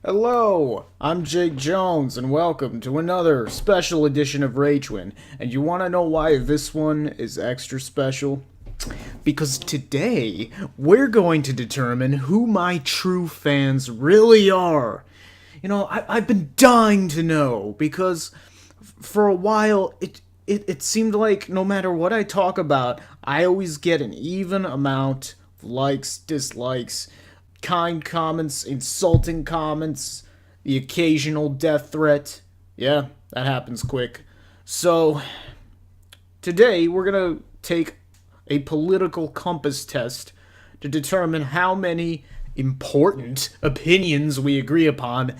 Hello, I'm Jake Jones, and welcome to another special edition of Ragewin. And you want to know why this one is extra special? Because today we're going to determine who my true fans really are. I've been dying to know because for a while it seemed like no matter what I talk about, I always get an even amount of likes, dislikes, kind comments, insulting comments, the occasional death threat. Yeah, that happens quick. So, today we're gonna take a political compass test to determine how many important opinions we agree upon.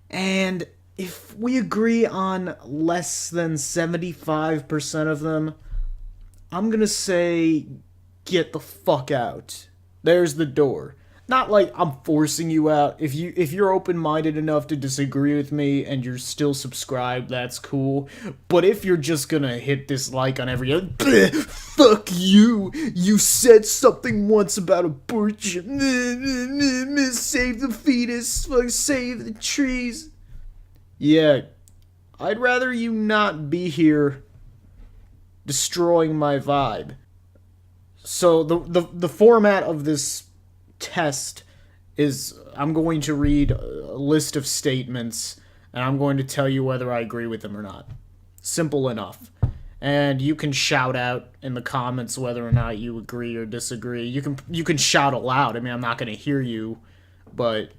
And if we agree on less than 75% of them, I'm gonna say get the fuck out. There's the door. Not like I'm forcing you out. If you're open-minded enough to disagree with me and you're still subscribed, that's cool. But if you're just gonna hit dislike on every fuck you. You said something once about abortion. Save the fetus, save the trees. Yeah, I'd rather you not be here destroying my vibe. So the format of this test is I'm going to read a list of statements and I'm going to tell you whether I agree with them or not. Simple enough. And you can shout out in the comments whether or not you agree or disagree. You can shout aloud. I mean, I'm not going to hear you, but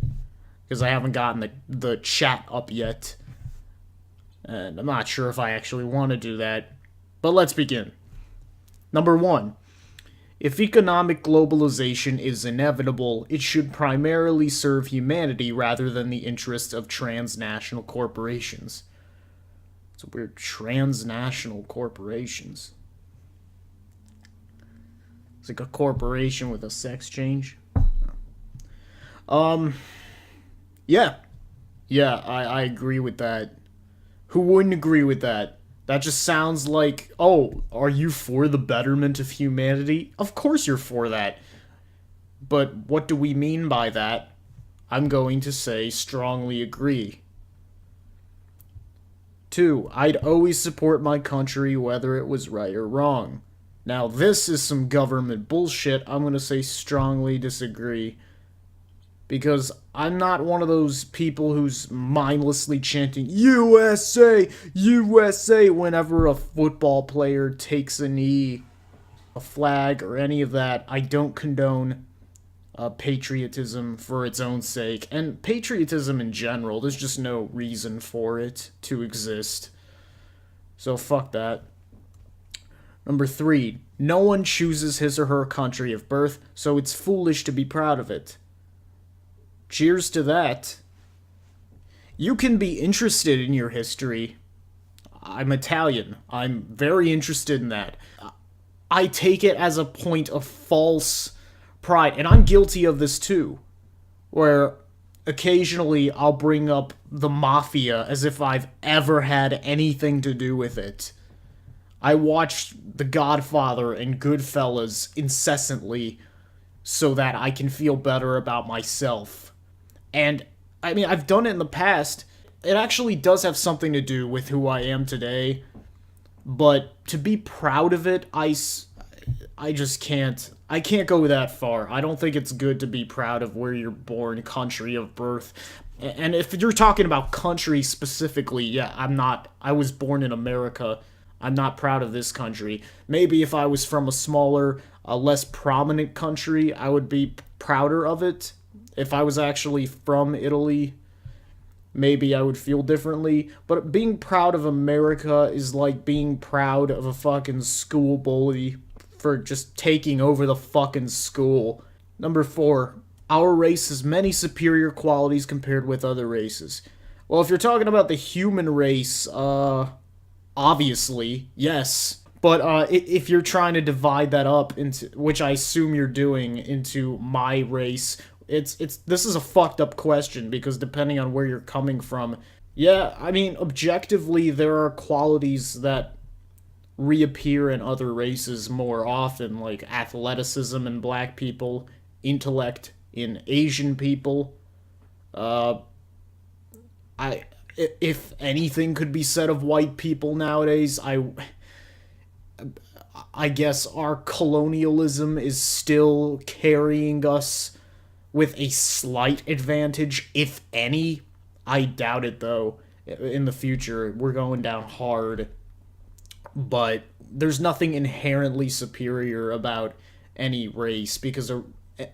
because I haven't gotten the chat up yet. And I'm not sure if I actually want to do that. But let's begin. Number 1. If economic globalization is inevitable, it should primarily serve humanity rather than the interests of transnational corporations. It's weird. Transnational corporations. It's like a corporation with a sex change. Yeah. Yeah, I agree with that. Who wouldn't agree with that? That just sounds like, oh, are you for the betterment of humanity? Of course you're for that. But what do we mean by that? I'm going to say strongly agree. 2. I'd always support my country whether it was right or wrong. Now, this is some government bullshit. I'm going to say strongly disagree. Because I'm not one of those people who's mindlessly chanting USA, USA whenever a football player takes a knee, a flag, or any of that. I don't condone patriotism for its own sake. And patriotism in general, there's just no reason for it to exist. So fuck that. Number 3. No one chooses his or her country of birth, so it's foolish to be proud of it. Cheers to that. You can be interested in your history. I'm Italian. I'm very interested in that. I take it as a point of false pride, and I'm guilty of this too, where occasionally I'll bring up the mafia as if I've ever had anything to do with it. I watched The Godfather and Goodfellas incessantly so that I can feel better about myself. And, I mean, I've done it in the past. It actually does have something to do with who I am today. But to be proud of it, I just can't. I can't go that far. I don't think it's good to be proud of where you're born, country of birth. And if you're talking about country specifically, yeah, I'm not. I was born in America. I'm not proud of this country. Maybe if I was from a smaller, less prominent country, I would be prouder of it. If I was actually from Italy, maybe I would feel differently. But being proud of America is like being proud of a fucking school bully for just taking over the fucking school. Number 4. Our race has many superior qualities compared with other races. Well, if you're talking about the human race, obviously, yes. But if you're trying to divide that up into, which I assume you're doing, into my race, it's this is a fucked up question because depending on where you're coming from, yeah, I mean, objectively there are qualities that reappear in other races more often, like athleticism in black people, intellect in Asian people, I if anything could be said of white people nowadays, I guess our colonialism is still carrying us with a slight advantage, if any. I doubt it, though. In the future, we're going down hard. But there's nothing inherently superior about any race, because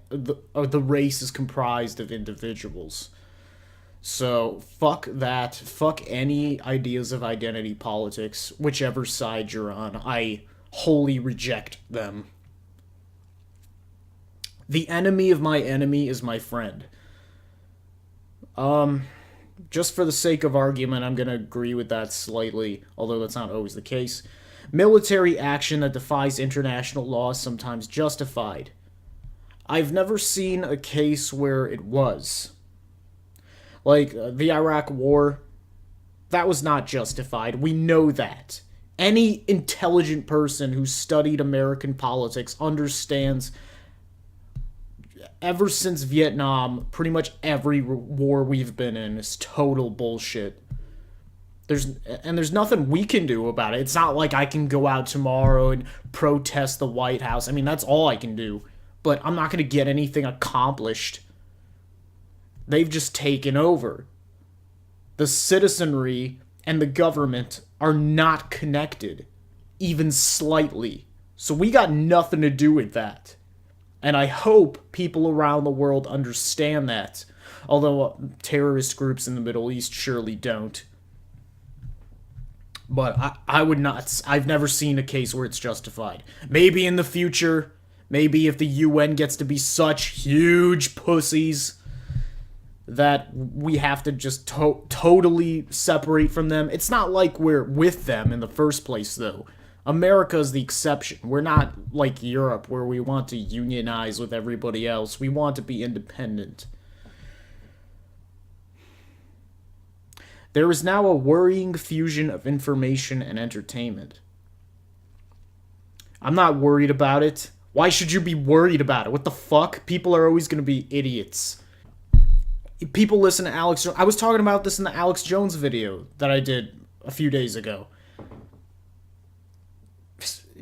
the race is comprised of individuals. So, fuck that. Fuck any ideas of identity politics, whichever side you're on. I wholly reject them. The enemy of my enemy is my friend. Just for the sake of argument, I'm gonna agree with that slightly, although that's not always the case. Military action that defies international law is sometimes justified. I've never seen a case where it was. Like, the Iraq War, that was not justified. We know that. Any intelligent person who studied American politics understands, ever since Vietnam, pretty much every war we've been in is total bullshit. There's nothing we can do about it. It's not like I can go out tomorrow and protest the White House. I mean, that's all I can do. But I'm not going to get anything accomplished. They've just taken over. The citizenry and the government are not connected, even slightly. So we got nothing to do with that. And I hope people around the world understand that. Although terrorist groups in the Middle East surely don't. But I would not. I've never seen a case where it's justified. Maybe in the future. Maybe if the UN gets to be such huge pussies that we have to just totally separate from them. It's not like we're with them in the first place, though. America's the exception. We're not like Europe, where we want to unionize with everybody else. We want to be independent. There is now a worrying fusion of information and entertainment. I'm not worried about it. Why should you be worried about it? What the fuck? People are always going to be idiots. People listen to Alex Jones. I was talking about this in the Alex Jones video that I did a few days ago.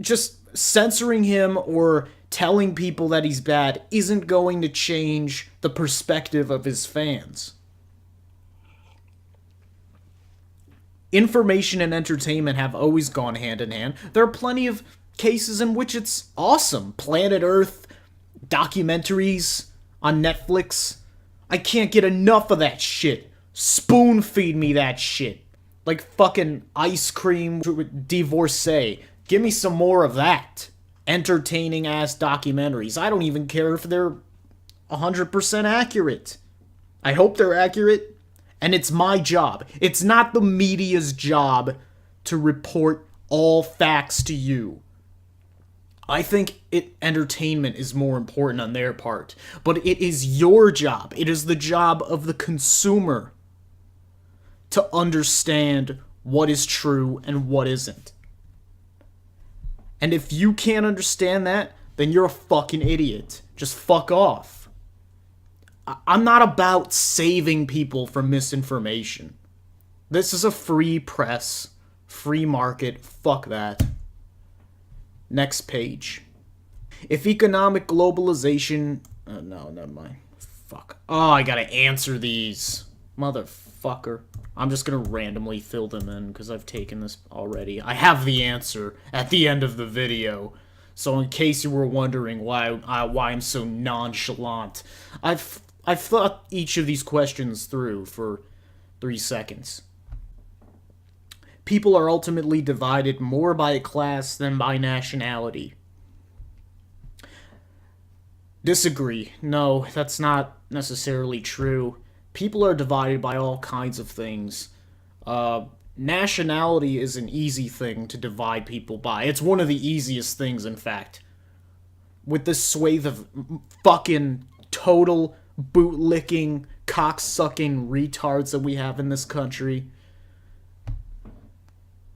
Just censoring him or telling people that he's bad isn't going to change the perspective of his fans. Information and entertainment have always gone hand in hand. There are plenty of cases in which it's awesome. Planet Earth, documentaries on Netflix. I can't get enough of that shit. Spoon feed me that shit. Like fucking Ice Cream Divorcee. Give me some more of that. Entertaining ass documentaries. I don't even care if they're 100% accurate. I hope they're accurate. And it's my job. It's not the media's job to report all facts to you. I think entertainment is more important on their part. But it is your job. It is the job of the consumer to understand what is true and what isn't. And if you can't understand that, then you're a fucking idiot. Just fuck off. I'm not about saving people from misinformation. This is a free press, free market, fuck that. Next page. If economic globalization... no, never mind. Fuck. Oh, I gotta answer these. Motherfucker. I'm just gonna randomly fill them in, because I've taken this already. I have the answer at the end of the video. So in case you were wondering why I'm so nonchalant, I've thought each of these questions through for 3 seconds. People are ultimately divided more by class than by nationality. Disagree. No, that's not necessarily true. People are divided by all kinds of things. Nationality is an easy thing to divide people by. It's one of the easiest things, in fact. With this swathe of fucking total bootlicking, cocksucking retards that we have in this country.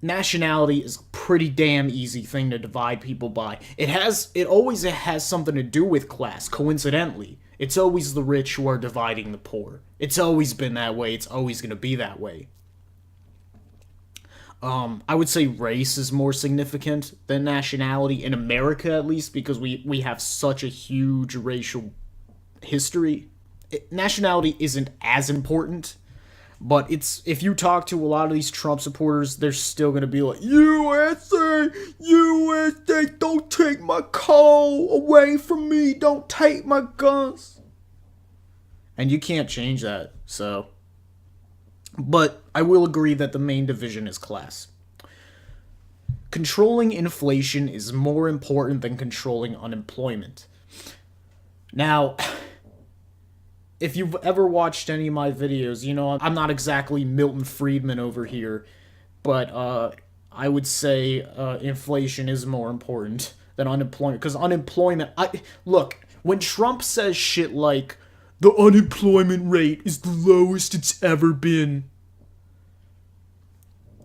Nationality is a pretty damn easy thing to divide people by. It always has something to do with class, coincidentally. It's always the rich who are dividing the poor. It's always been that way. It's always going to be that way. I would say race is more significant than nationality, in America at least, because we have such a huge racial history. Nationality isn't as important, but it's, if you talk to a lot of these Trump supporters, they're still gonna be like, USA, USA, don't take my coal away from me, don't take my guns. And you can't change that, so. But I will agree that the main division is class. Controlling inflation is more important than controlling unemployment. Now, if you've ever watched any of my videos, you know I'm not exactly Milton Friedman over here, but I would say inflation is more important than unemployment, because unemployment, look, when Trump says shit like, the unemployment rate is the lowest it's ever been.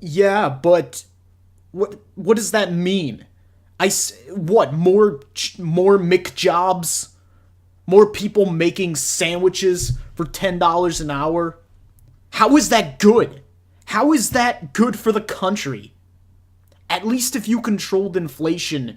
Yeah, but what does that mean? What, more McJobs? More people making sandwiches for $10 an hour? How is that good? How is that good for the country? At least if you controlled inflation,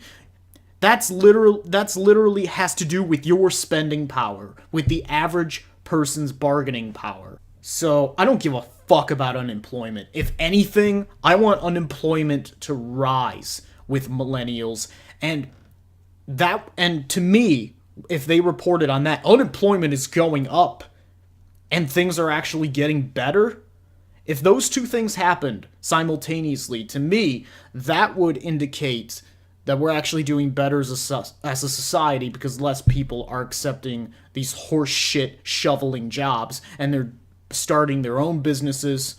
that's literally has to do with your spending power, with the average person's bargaining power. So, I don't give a fuck about unemployment. If anything, I want unemployment to rise with millennials, and to me, if they reported on that, unemployment is going up and things are actually getting better. If those two things happened simultaneously, to me, that would indicate that we're actually doing better as a society, because less people are accepting these horse shit shoveling jobs and they're starting their own businesses.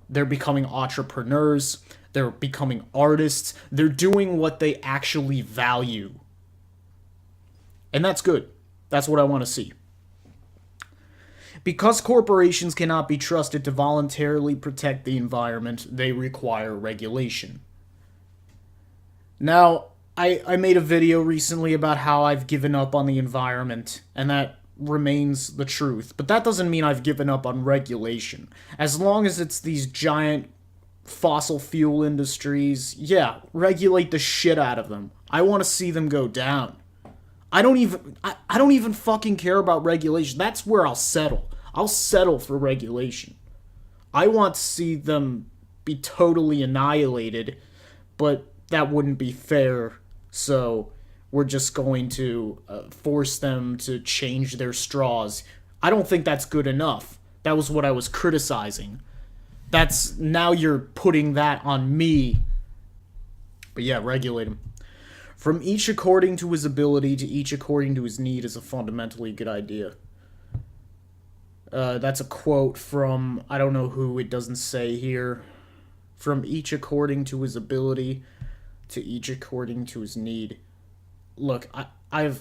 They're becoming entrepreneurs. They're becoming artists. They're doing what they actually value. And that's good. That's what I want to see. Because corporations cannot be trusted to voluntarily protect the environment, they require regulation. Now, I made a video recently about how I've given up on the environment, and that remains the truth. But that doesn't mean I've given up on regulation. As long as it's these giant fossil fuel industries, yeah, regulate the shit out of them. I want to see them go down. I don't even fucking care about regulation. That's where I'll settle. I'll settle for regulation. I want to see them be totally annihilated, but that wouldn't be fair. So we're just going to force them to change their straws. I don't think that's good enough. That was what I was criticizing. Now you're putting that on me. But yeah, regulate them. From each according to his ability to each according to his need is a fundamentally good idea. That's a quote from, I don't know who, it doesn't say here. From each according to his ability to each according to his need. Look, I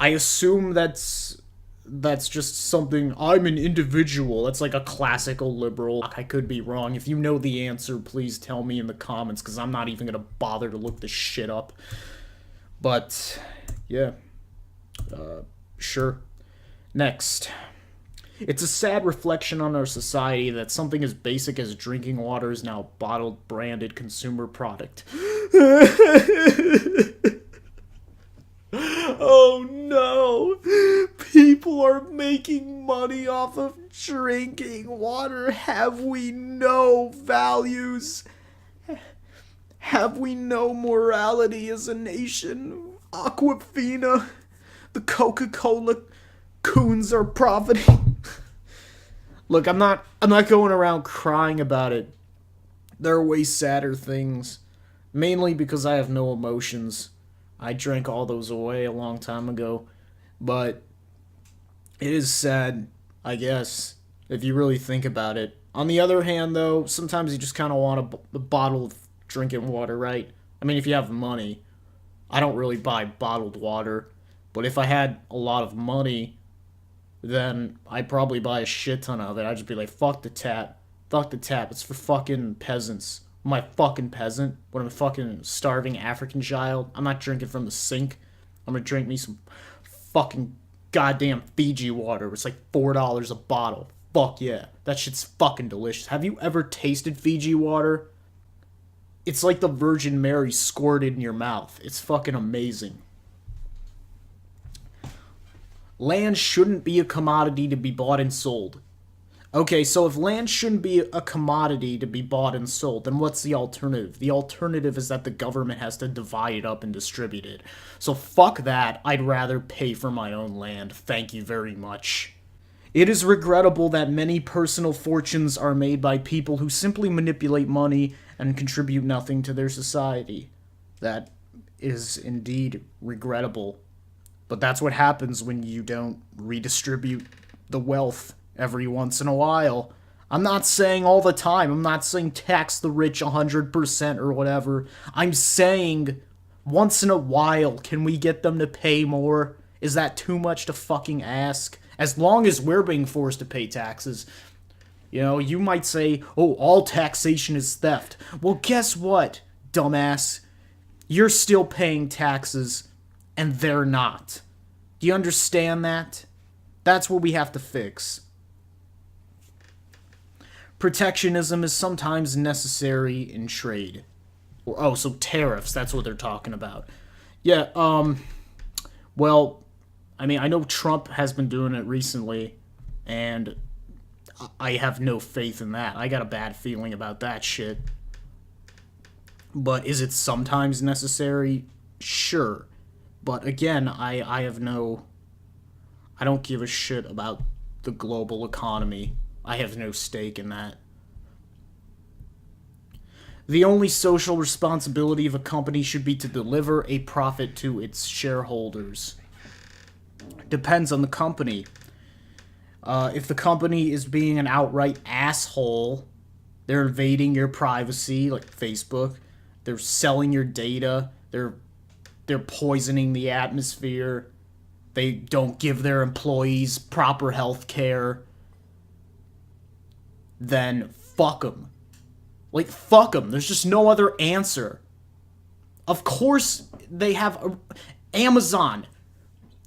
assume that's just something, I'm an individual. That's like a classical liberal. I could be wrong. If you know the answer, please tell me in the comments, because I'm not even going to bother to look this shit up. But, yeah. Sure. Next. It's a sad reflection on our society that something as basic as drinking water is now a bottled, branded consumer product. Oh no! People are making money off of drinking water. Have we no values? Have we no morality as a nation? Aquafina, the Coca-Cola coons are profiting. Look, I'm not going around crying about it. There are way sadder things. Mainly because I have no emotions. I drank all those away a long time ago. But it is sad, I guess, if you really think about it. On the other hand, though, sometimes you just kind of want a bottle of drinking water, right? I mean, if you have money. I don't really buy bottled water. But if I had a lot of money, then I'd probably buy a shit ton of it. I'd just be like, fuck the tap. Fuck the tap. It's for fucking peasants. Am I a fucking peasant? What, am I a fucking starving African child? I'm not drinking from the sink. I'm gonna drink me some fucking goddamn Fiji water. It's like $4 a bottle. Fuck yeah. That shit's fucking delicious. Have you ever tasted Fiji water? It's like the Virgin Mary squirted in your mouth. It's fucking amazing. Land shouldn't be a commodity to be bought and sold. Okay, so if land shouldn't be a commodity to be bought and sold, then what's the alternative? The alternative is that the government has to divide it up and distribute it. So fuck that. I'd rather pay for my own land. Thank you very much. It is regrettable that many personal fortunes are made by people who simply manipulate money and contribute nothing to their society. That is indeed regrettable. But that's what happens when you don't redistribute the wealth every once in a while. I'm not saying all the time. I'm not saying tax the rich 100% or whatever. I'm saying once in a while, can we get them to pay more? Is that too much to fucking ask? As long as we're being forced to pay taxes. You know, you might say, oh, all taxation is theft. Well, guess what, dumbass? You're still paying taxes, and they're not. Do you understand that? That's what we have to fix. Protectionism is sometimes necessary in trade. Oh, so tariffs, that's what they're talking about. Yeah, well, I mean, I know Trump has been doing it recently, and I have no faith in that. I got a bad feeling about that shit. But is it sometimes necessary? Sure. But again, I have no... I don't give a shit about the global economy. I have no stake in that. The only social responsibility of a company should be to deliver a profit to its shareholders. Depends on the company. If the company is being an outright asshole, they're invading your privacy, like Facebook. They're selling your data. They're poisoning the atmosphere. They don't give their employees proper health care. Then fuck them. Like, fuck them. There's just no other answer. Of course, they have... Amazon.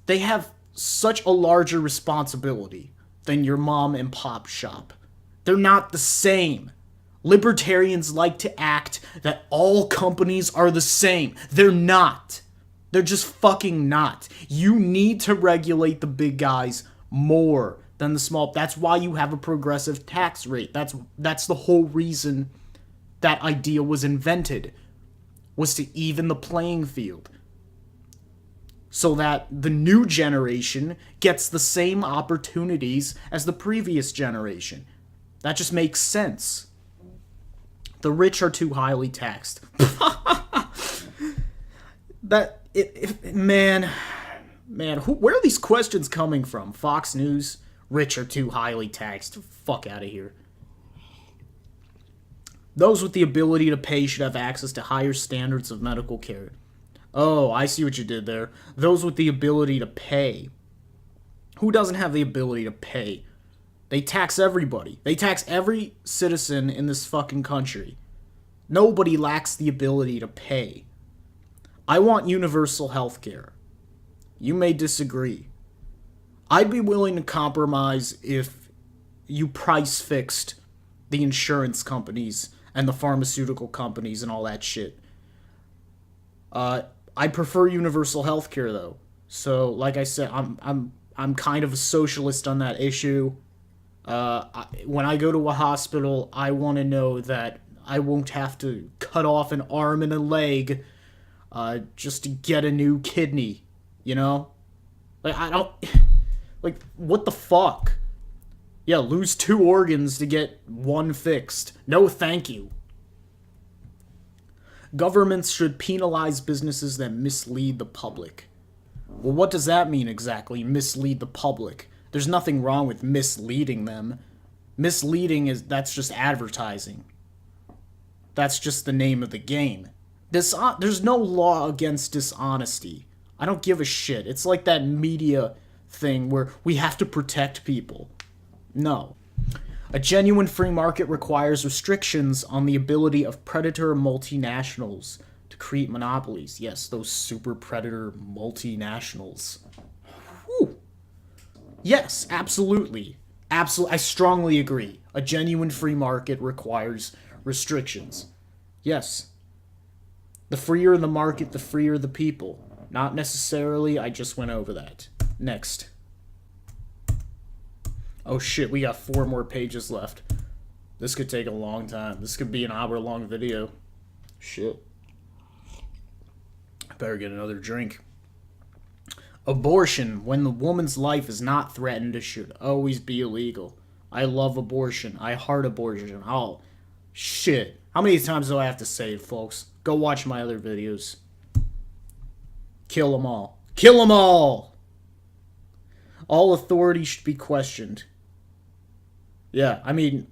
They have such a larger responsibility than your mom and pop shop. They're not the same. Libertarians like to act that all companies are the same. They're not. They're just fucking not. You need to regulate the big guys more than the small. That's why you have a progressive tax rate. That's the whole reason that idea was invented, was to even the playing field, so that the new generation gets the same opportunities as the previous generation. That just makes sense. The rich are too highly taxed. Man, where are these questions coming from? Fox News? Rich are too highly taxed. Fuck out of here. Those with the ability to pay should have access to higher standards of medical care. Oh, I see what you did there. Those with the ability to pay. Who doesn't have the ability to pay? They tax everybody. They tax every citizen in this fucking country. Nobody lacks the ability to pay. I want universal health care. You may disagree. I'd be willing to compromise if you price fixed the insurance companies and the pharmaceutical companies and all that shit. I prefer universal health care though. So, like I said, I'm kind of a socialist on that issue. When I go to a hospital, I want to know that I won't have to cut off an arm and a leg just to get a new kidney, you know? Like, I don't... Like, what the fuck? Yeah, lose 2 organs to get 1 fixed. No, thank you. Governments should penalize businesses that mislead the public. Well, what does that mean exactly, mislead the public? There's nothing wrong with misleading them. Misleading that's just advertising. That's just the name of the game. There's no law against dishonesty. I don't give a shit. It's like that media thing where we have to protect people. No. A genuine free market requires restrictions on the ability of predator multinationals to create monopolies. Yes, those super predator multinationals. Whew. Yes, absolutely. Absolutely. I strongly agree. A genuine free market requires restrictions. Yes. The freer the market, the freer the people. Not necessarily, I just went over that. Next. Oh shit, we got 4 more pages left. This could take a long time. This could be an hour-long video. Shit. I better get another drink. Abortion, when the woman's life is not threatened, should always be illegal. I love abortion. I heart abortion. Oh, shit. How many times do I have to say it, folks? Go watch my other videos. Kill them all. Kill them all! All authority should be questioned. Yeah, I mean,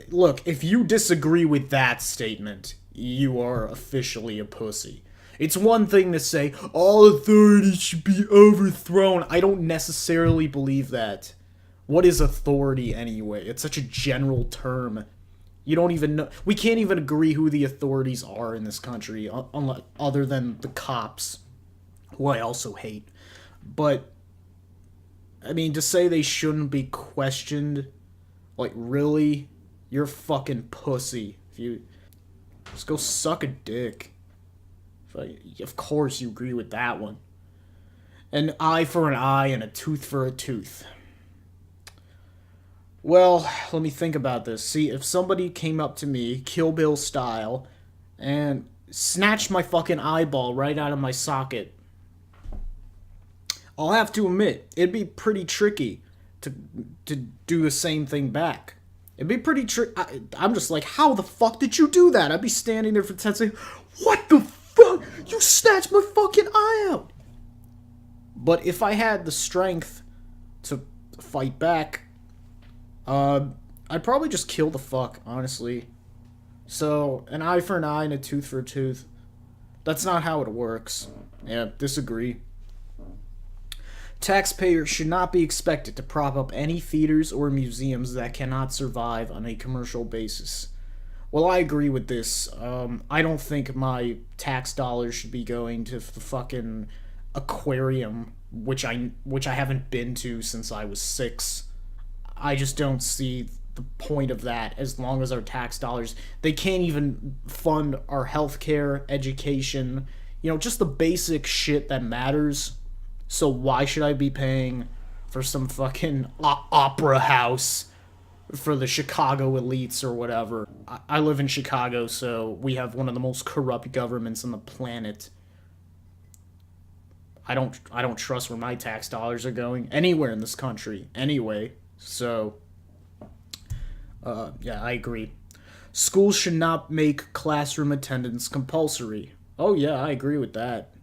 look, if you disagree with that statement, you are officially a pussy. It's one thing to say, all authority should be overthrown. I don't necessarily believe that. What is authority anyway? It's such a general term. You don't even know. We can't even agree who the authorities are in this country, other than the cops, who I also hate. But, I mean, to say they shouldn't be questioned, like, really? You're a fucking pussy. If you just go suck a dick. Of course you agree with that one. An eye for an eye and a tooth for a tooth. Well, let me think about this. See, if somebody came up to me, Kill Bill style, and snatched my fucking eyeball right out of my socket, I'll have to admit, it'd be pretty tricky to do the same thing back. It'd be pretty I'm just like, how the fuck did you do that? I'd be standing there for 10 seconds. What the fuck? You snatched my fucking eye out! But if I had the strength to fight back, I'd probably just kill the fuck, honestly. So, an eye for an eye and a tooth for a tooth. That's not how it works. Yeah, disagree. Taxpayers should not be expected to prop up any theaters or museums that cannot survive on a commercial basis. Well, I agree with this. I don't think my tax dollars should be going to the fucking aquarium, which I haven't been to since I was 6. I just don't see the point of that as long as our tax dollars, they can't even fund our healthcare, education, just the basic shit that matters. So why should I be paying for some fucking opera house for the Chicago elites or whatever? I live in Chicago, so we have one of the most corrupt governments on the planet. I don't trust where my tax dollars are going anywhere in this country anyway. So yeah, I agree. Schools should not make classroom attendance compulsory. Oh yeah, I agree with that.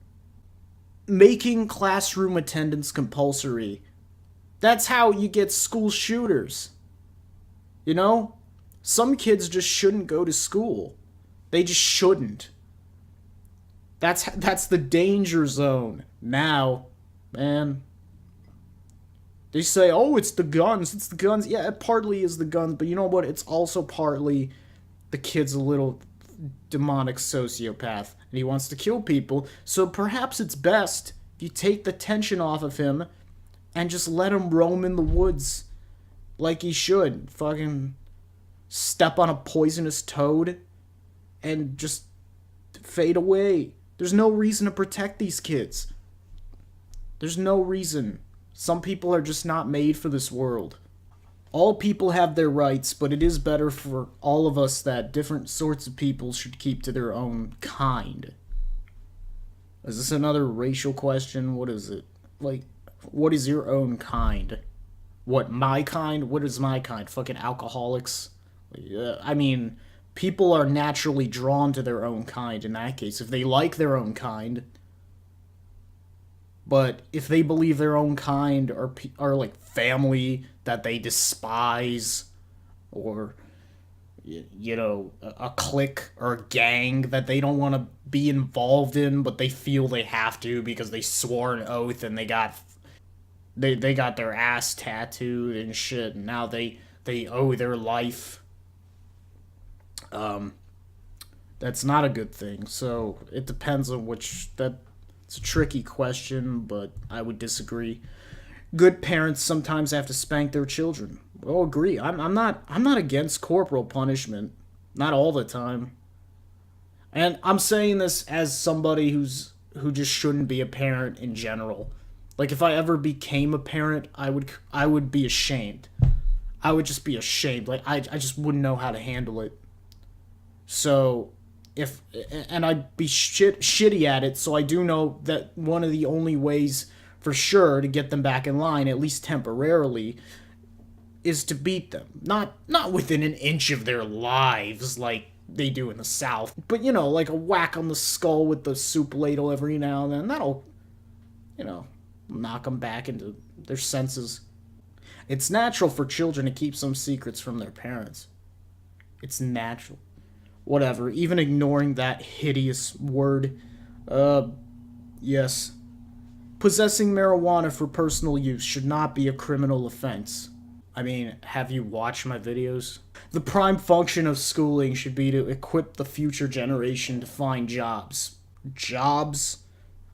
Making classroom attendance compulsory, that's how you get school shooters. Some kids just shouldn't go to school. They just shouldn't. That's the danger zone now, man. They say, oh, it's the guns. Yeah, it partly is the guns, but you know what? It's also partly the kid's a little demonic sociopath, and he wants to kill people, so perhaps it's best if you take the tension off of him and just let him roam in the woods like he should. Fucking step on a poisonous toad and just fade away. There's no reason to protect these kids. There's no reason. Some people are just not made for this world. All people have their rights, but it is better for all of us that different sorts of people should keep to their own kind. Is this another racial question? What is it? Like, what is your own kind? What, my kind? What is my kind? Fucking alcoholics? I mean, people are naturally drawn to their own kind in that case. If they like their own kind. But if they believe their own kind are like family that they despise, or a clique or a gang that they don't want to be involved in, but they feel they have to because they swore an oath and they got their ass tattooed and shit, and now they owe their life. That's not a good thing. So it depends on which. It's a tricky question, but I would disagree. Good parents sometimes have to spank their children. I'll agree. I'm not against corporal punishment. Not all the time. And I'm saying this as somebody who just shouldn't be a parent in general. Like if I ever became a parent, I would be ashamed. I would just be ashamed. Like I just wouldn't know how to handle it. So if and I'd be shitty at it, so I do know that one of the only ways for sure to get them back in line, at least temporarily, is to beat them. Not within an inch of their lives like they do in the South, but like a whack on the skull with the soup ladle every now and then. That'll, you know, knock them back into their senses. It's natural for children to keep some secrets from their parents. It's natural. Whatever, even ignoring that hideous word. Yes. Possessing marijuana for personal use should not be a criminal offense. I mean, have you watched my videos? The prime function of schooling should be to equip the future generation to find jobs. Jobs?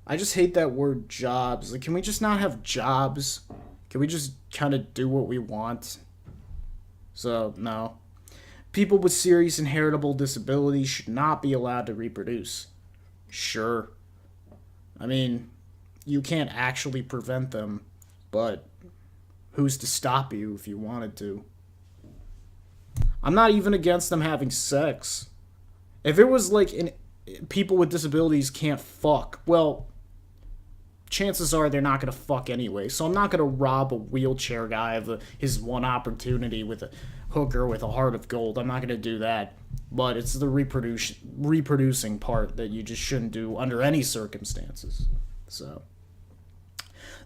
I just hate that word jobs. Like, can we just not have jobs? Can we just kind of do what we want? So, no. People with serious inheritable disabilities should not be allowed to reproduce. Sure. I mean, you can't actually prevent them, but who's to stop you if you wanted to? I'm not even against them having sex. If it was like people with disabilities can't fuck, well, chances are they're not going to fuck anyway. So I'm not going to rob a wheelchair guy of his one opportunity with a hooker with a heart of gold. I'm not going to do that. But it's the reproducing part that you just shouldn't do under any circumstances. So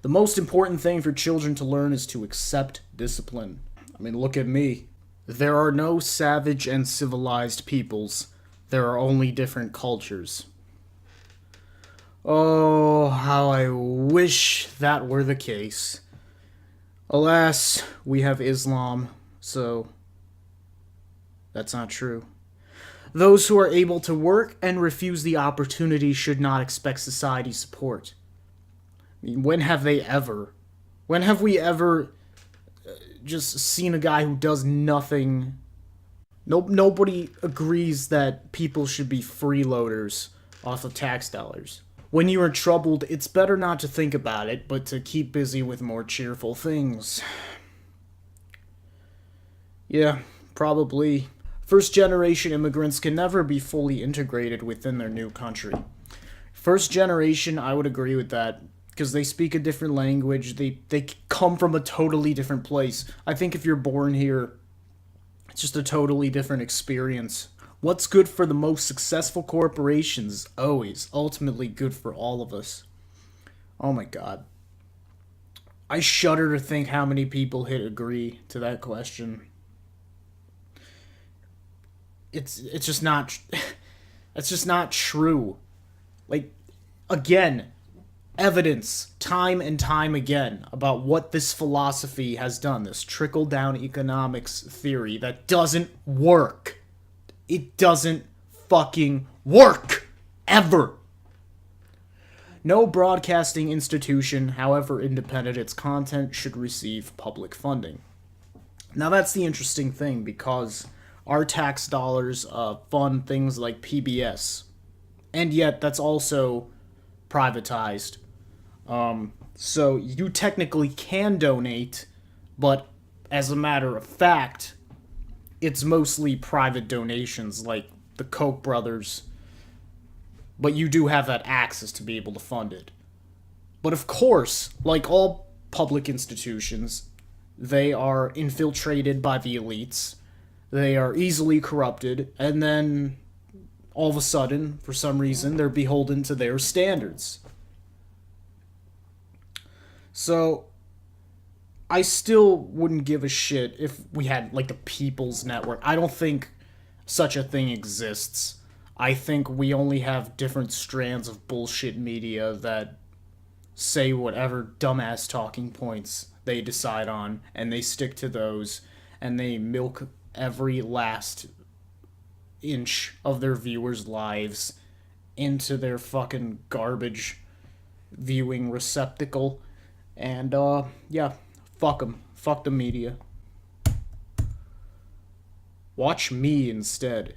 the most important thing for children to learn is to accept discipline. I mean, look at me. There are no savage and civilized peoples. There are only different cultures. Oh, how I wish that were the case. Alas, we have Islam, so that's not true. Those who are able to work and refuse the opportunity should not expect society's support. I mean, when have they ever? When have we ever just seen a guy who does nothing? Nobody agrees that people should be freeloaders off of tax dollars. When you are troubled, it's better not to think about it, but to keep busy with more cheerful things. Yeah, probably. First-generation immigrants can never be fully integrated within their new country. First generation, I would agree with that, because they speak a different language, they come from a totally different place. I think if you're born here, it's just a totally different experience. What's good for the most successful corporations is always, ultimately good for all of us. Oh my god. I shudder to think how many people hit agree to that question. It's just not, it's just not true. Like, again, evidence, time and time again, about what this philosophy has done, this trickle-down economics theory that doesn't work. It doesn't fucking work. Ever. No broadcasting institution, however independent its content, should receive public funding. Now that's the interesting thing, because our tax dollars fund things like PBS, and yet that's also privatized. So you technically can donate, but as a matter of fact, it's mostly private donations, like the Koch brothers, but you do have that access to be able to fund it. But of course, like all public institutions, they are infiltrated by the elites, they are easily corrupted, and then all of a sudden, for some reason, they're beholden to their standards. So I still wouldn't give a shit if we had, like, the People's Network. I don't think such a thing exists. I think we only have different strands of bullshit media that say whatever dumbass talking points they decide on, and they stick to those, and they milk every last inch of their viewers' lives into their fucking garbage viewing receptacle. And, yeah, fuck them. Fuck the media. Watch me instead.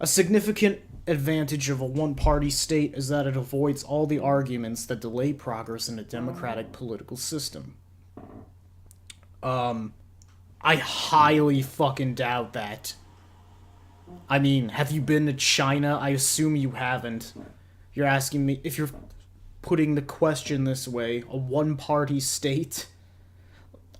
A significant advantage of a one-party state is that it avoids all the arguments that delay progress in a democratic political system. I highly fucking doubt that. I mean, have you been to China? I assume you haven't. You're asking me if you're putting the question this way, a one-party state?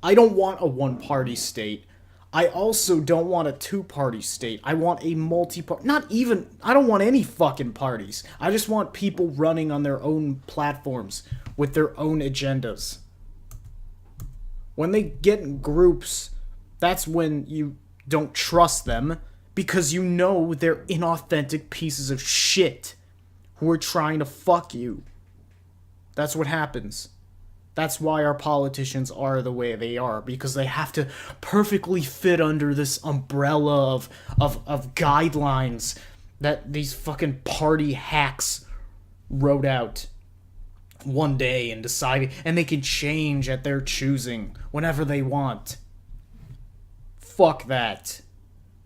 I don't want a one-party state. I also don't want a two-party state. I want a multi-party... I don't want any fucking parties. I just want people running on their own platforms with their own agendas. When they get in groups, that's when you don't trust them, because you know they're inauthentic pieces of shit who are trying to fuck you. That's what happens. That's why our politicians are the way they are, because they have to perfectly fit under this umbrella of guidelines that these fucking party hacks wrote out one day and decided, and they can change at their choosing whenever they want. Fuck that.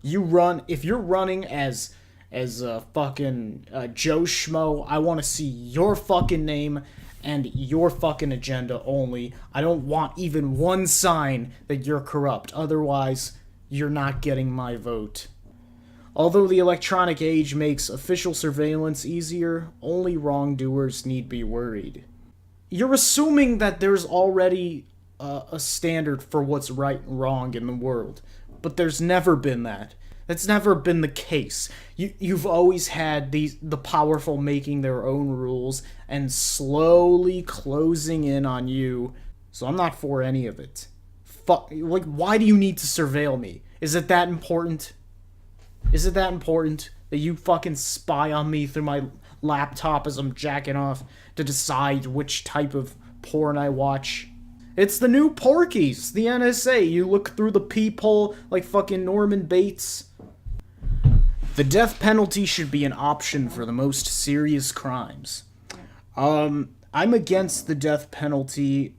If you're running as fucking Joe Schmo, I want to see your fucking name and your fucking agenda only. I don't want even one sign that you're corrupt. Otherwise, you're not getting my vote. Although the electronic age makes official surveillance easier, only wrongdoers need be worried. You're assuming that there's already a standard for what's right and wrong in the world, but there's never been that. That's never been the case. You've always had the powerful making their own rules and slowly closing in on you. So I'm not for any of it. Why do you need to surveil me? Is it that important? Is it that important that you fucking spy on me through my laptop as I'm jacking off to decide which type of porn I watch? It's the new Porkies, the NSA. You look through the peephole like fucking Norman Bates. The death penalty should be an option for the most serious crimes. I'm against the death penalty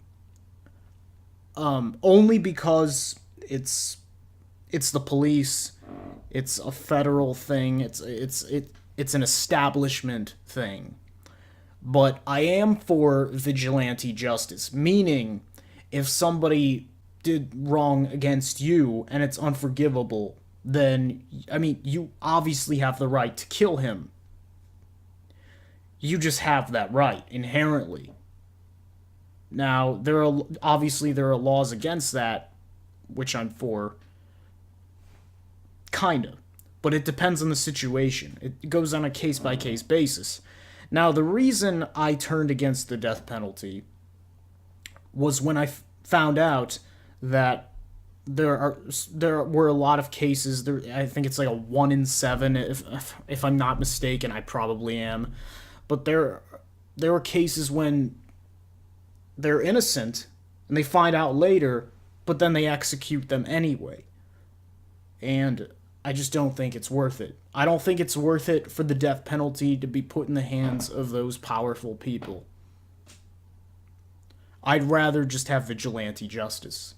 only because it's the police. It's a federal thing. It's an establishment thing. But I am for vigilante justice, meaning if somebody did wrong against you and it's unforgivable, then, I mean, you obviously have the right to kill him. You just have that right, inherently. Now, there are laws against that, which I'm for. Kinda. But it depends on the situation. It goes on a case-by-case basis. Now, the reason I turned against the death penalty was when I found out that there were a lot of cases. I think it's like a 1 in 7, if I'm not mistaken. I probably am, but there were cases when they're innocent and they find out later, but then they execute them anyway. And I just don't think it's worth it. I don't think it's worth it for the death penalty to be put in the hands of those powerful people. I'd rather just have vigilante justice.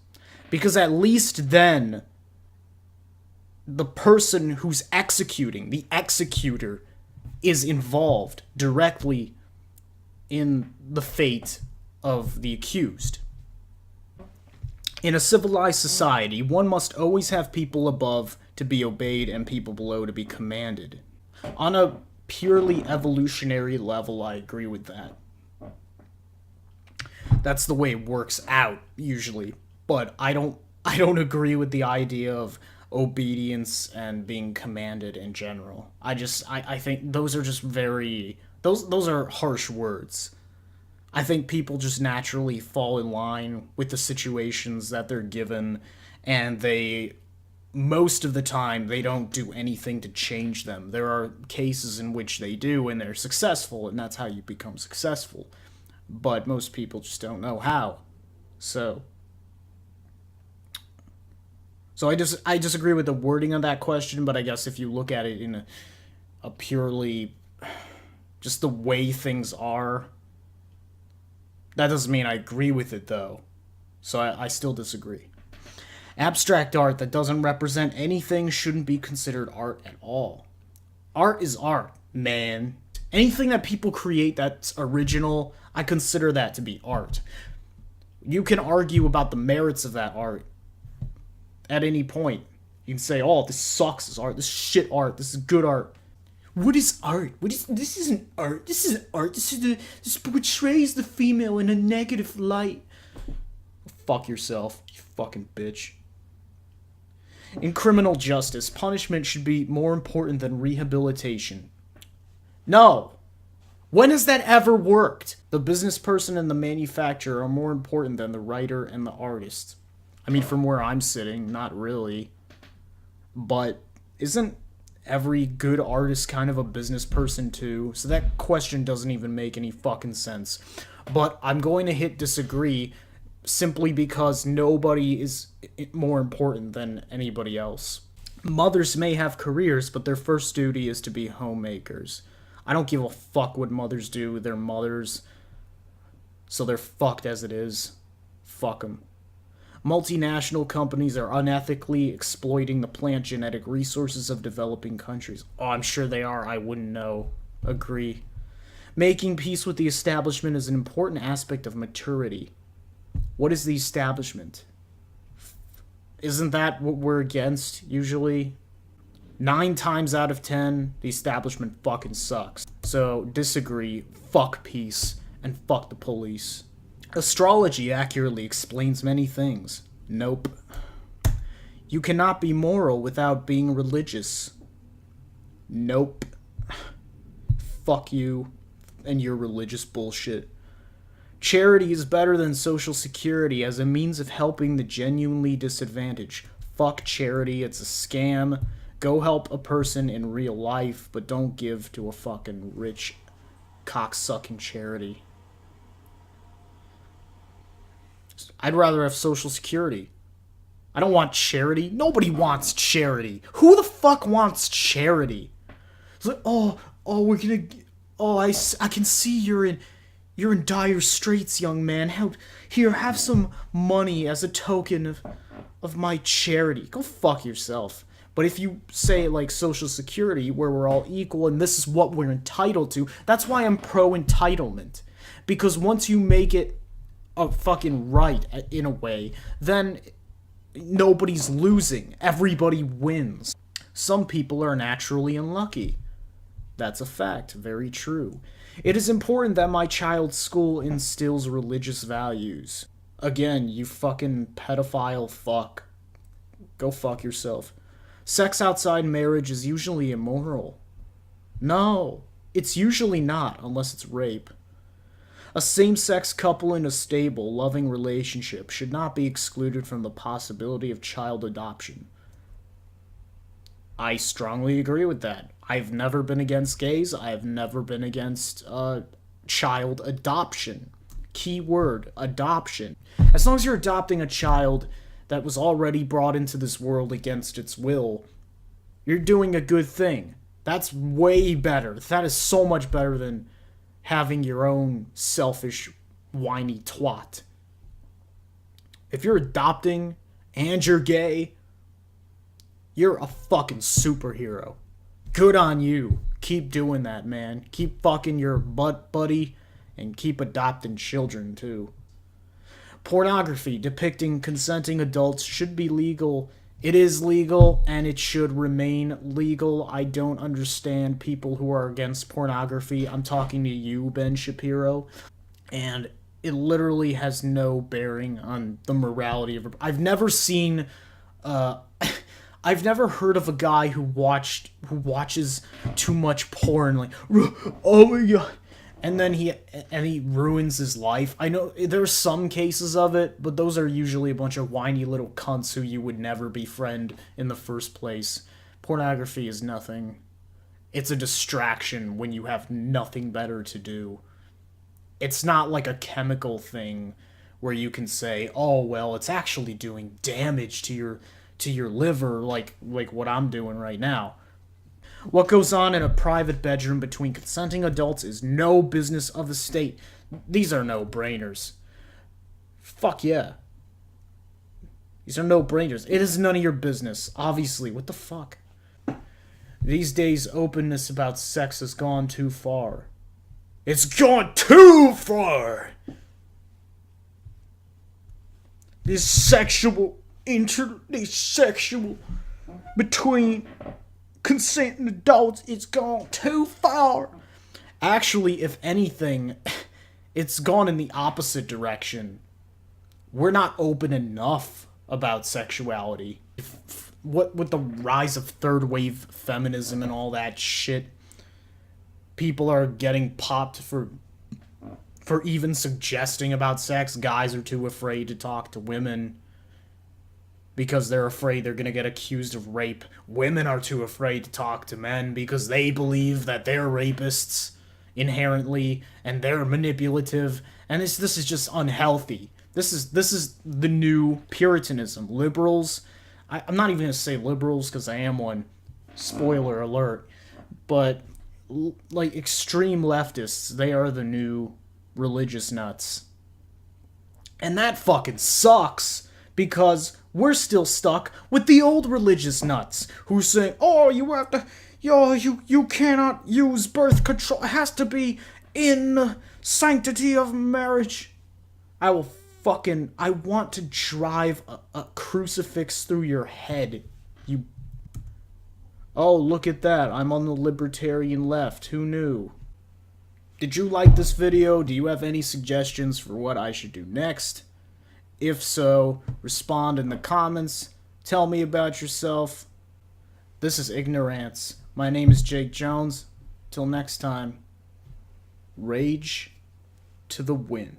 Because at least then, the person who's executing, the executor, is involved directly in the fate of the accused. In a civilized society, one must always have people above to be obeyed and people below to be commanded. On a purely evolutionary level, I agree with that. That's the way it works out, usually. But I don't agree with the idea of obedience and being commanded in general. I think those are just those are harsh words. I think people just naturally fall in line with the situations that they're given, and most of the time, they don't do anything to change them. There are cases in which they do, and they're successful, and that's how you become successful. But most people just don't know how. So So I disagree with the wording of that question, but I guess if you look at it in a purely just the way things are, that doesn't mean I agree with it though. So I still disagree. Abstract art that doesn't represent anything shouldn't be considered art at all. Art is art, man. Anything that people create that's original, I consider that to be art. You can argue about the merits of that art at any point. You can say, oh, this sucks as art, this is shit art, this is good art. What is art? This isn't art. This isn't art. This portrays the female in a negative light. Fuck yourself, you fucking bitch. In criminal justice, punishment should be more important than rehabilitation. No. When has that ever worked? The business person and the manufacturer are more important than the writer and the artist. I mean, from where I'm sitting, not really. But isn't every good artist kind of a business person too? So that question doesn't even make any fucking sense. But I'm going to hit disagree simply because nobody is more important than anybody else. Mothers may have careers, but their first duty is to be homemakers. I don't give a fuck what mothers do. They're mothers. So they're fucked as it is. Fuck them. Multinational companies are unethically exploiting the plant genetic resources of developing countries. Oh, I'm sure they are. I wouldn't know. Agree. Making peace with the establishment is an important aspect of maturity. What is the establishment? Isn't that what we're against, usually? 9 times out of 10, the establishment fucking sucks. So, disagree, fuck peace, and fuck the police. Astrology accurately explains many things. Nope. You cannot be moral without being religious. Nope. Fuck you and your religious bullshit. Charity is better than Social Security as a means of helping the genuinely disadvantaged. Fuck charity, it's a scam. Go help a person in real life, but don't give to a fucking rich, cocksucking charity. I'd rather have Social Security. I don't want charity. Nobody wants charity. Who the fuck wants charity? It's like, we're gonna... I can see you're in dire straits, young man. Here, have some money as a token of my charity. Go fuck yourself. But if you say, like, Social Security, where we're all equal and this is what we're entitled to, that's why I'm pro-entitlement. Because once you make it a fucking right, in a way, then nobody's losing. Everybody wins. Some people are naturally unlucky. That's a fact. Very true. It is important that my child's school instills religious values. Again, you fucking pedophile fuck. Go fuck yourself. Sex outside marriage is usually immoral. No, it's usually not, unless it's rape. A same-sex couple in a stable, loving relationship should not be excluded from the possibility of child adoption. I strongly agree with that. I've never been against gays. I've never been against child adoption. Key word, adoption. As long as you're adopting a child that was already brought into this world against its will, you're doing a good thing. That's way better. That is so much better than having your own selfish, whiny twat. If you're adopting and you're gay, you're a fucking superhero. Good on you. Keep doing that, man. Keep fucking your butt buddy and keep adopting children, too. Pornography depicting consenting adults should be legal. It is legal, and it should remain legal. I don't understand people who are against pornography. I'm talking to you, Ben Shapiro. And it literally has no bearing on the morality of... I've never seen... I've never heard of a guy who watches too much porn, like, oh my god, and then he ruins his life. I know there's some cases of it, but those are usually a bunch of whiny little cunts who you would never befriend in the first place. Pornography is nothing. It's a distraction when you have nothing better to do. It's not like a chemical thing where you can say, oh well, it's actually doing damage to to your liver like what I'm doing right now. What goes on in a private bedroom between consenting adults is no business of the state. These are no-brainers. Fuck yeah. These are no-brainers. It is none of your business, obviously. What the fuck? These days, openness about sex has gone too far. It's gone too far! This sexual between consenting adults, it's gone too far. Actually, if anything, it's gone in the opposite direction. We're not open enough about sexuality. What with the rise of third wave feminism and all that shit, people are getting popped for even suggesting about sex. Guys are too afraid to talk to women because they're afraid they're gonna get accused of rape. Women are too afraid to talk to men because they believe that they're rapists inherently and they're manipulative. And this is just unhealthy. This is the new Puritanism. Liberals, I'm not even gonna say liberals because I am one. Spoiler alert. But like extreme leftists, they are the new religious nuts. And that fucking sucks because we're still stuck with the old religious nuts who say, "Oh, you have to, you cannot use birth control. It has to be in the sanctity of marriage." I want to drive a crucifix through your head. You. Oh, look at that. I'm on the libertarian left. Who knew? Did you like this video? Do you have any suggestions for what I should do next? If so, respond in the comments. Tell me about yourself. This is Ignorance. My name is Jake Jones. Till next time, rage to the win.